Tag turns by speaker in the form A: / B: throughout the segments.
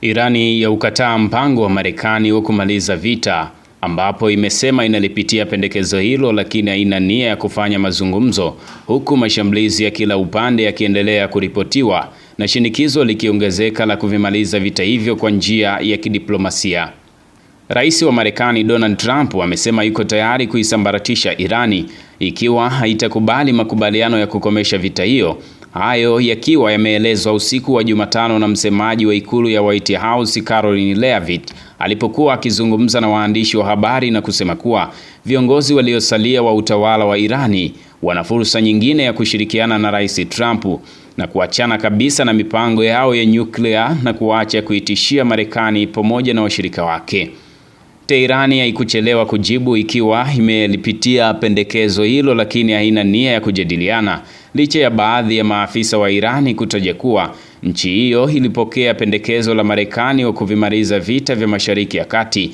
A: Irani yaukataa mpango wa Marekani wa kumaliza vita, ambapo imesema inalipitia pendekezo hilo lakini haina nia ya kufanya mazungumzo, huku mashambulizi ya kila upande yakiendelea kuripotiwa na shinikizo likiongezeka la kuvimaliza vita hivyo kwa njia ya kidiplomasia. Rais wa Marekani Donald Trump amesema yuko tayari kuisambaratisha Irani ikiwa haitakubali makubaliano ya kukomesha vita hiyo. Hayo yakiwa yameelezwa usiku wa Jumatano na msemaji wa ikulu ya White House Karoline Leavitt alipokuwa akizungumza na waandishi wa habari na kusema kuwa viongozi waliosalia wa utawala wa Irani wana fursa nyingine ya kushirikiana na Rais Trump na kuachana kabisa na mipango yao ya nyuklia na kuacha kuitishia Marekani pamoja na washirika wake. Teherani haikuchelewa kujibu ikiwa imelipitia pendekezo hilo lakini haina nia ya kujadiliana, licha ya baadhi ya maafisa wa Irani kutaja kuwa nchi hiyo ilipokea pendekezo la Marekani wa kuvimaliza vita vya Mashariki ya Kati,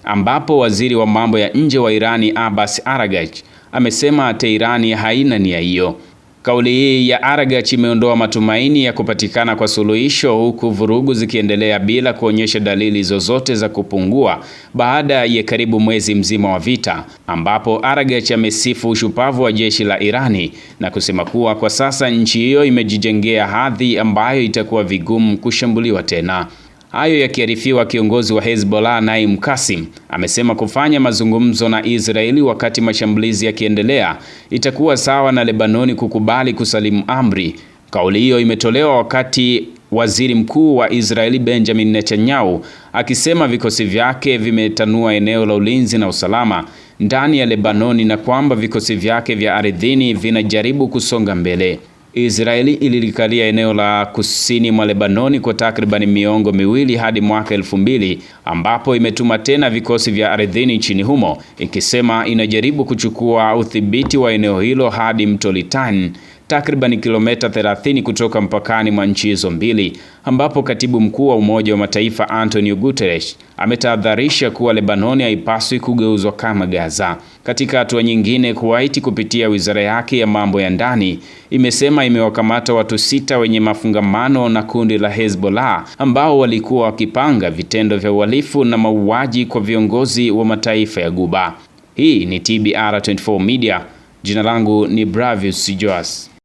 A: ambapo waziri wa mambo ya nje wa Irani Abbas Araghchi amesema Teherani haina nia hiyo. Kauli hii ya Araghchi imeondoa matumaini ya kupatikana kwa suluhisho, huku vurugu zikiendelea bila kuonyesha dalili zozote za kupungua baada ya karibu mwezi mzima wa vita, ambapo Araghchi amesifu ushupavu wa jeshi la Irani na kusema kuwa kwa sasa nchi hiyo imejijengea hadhi ambayo itakuwa vigumu kushambuliwa tena. Hayo yakiarifiwa, kiongozi wa Hezbollah Naim Qassem amesema kufanya mazungumzo na Israeli wakati mashambulizi yakiendelea itakuwa sawa na Lebanoni kukubali kusalimu amri. Kauli hiyo imetolewa wakati waziri mkuu wa Israeli Benjamin Netanyahu akisema vikosi vyake vimetanua eneo la ulinzi na usalama ndani ya Lebanoni na kwamba vikosi vyake vya ardhini vinajaribu kusonga mbele. Israeli ililikalia eneo la kusini mwa Lebanoni kwa takriban miongo miwili hadi mwaka 2000, ambapo imetuma tena vikosi vya ardhini nchini humo ikisema inajaribu kuchukua udhibiti wa eneo hilo hadi mto Litani, takriban kilomita 30 kutoka mpakani mwa nchi hizo mbili, ambapo katibu mkuu wa Umoja wa Mataifa Antonio Guterres ametahadharisha kuwa Lebanoni haipaswi kugeuzwa kama Gaza. Katika hatua nyingine, Kuwait kupitia wizara yake ya mambo ya ndani imesema imewakamata watu 6 wenye mafungamano na kundi la Hezbollah ambao walikuwa wakipanga vitendo vya uhalifu na mauaji kwa viongozi wa mataifa ya Ghuba. Hii ni TBR 24 Media. Jina langu ni Bravius Joas.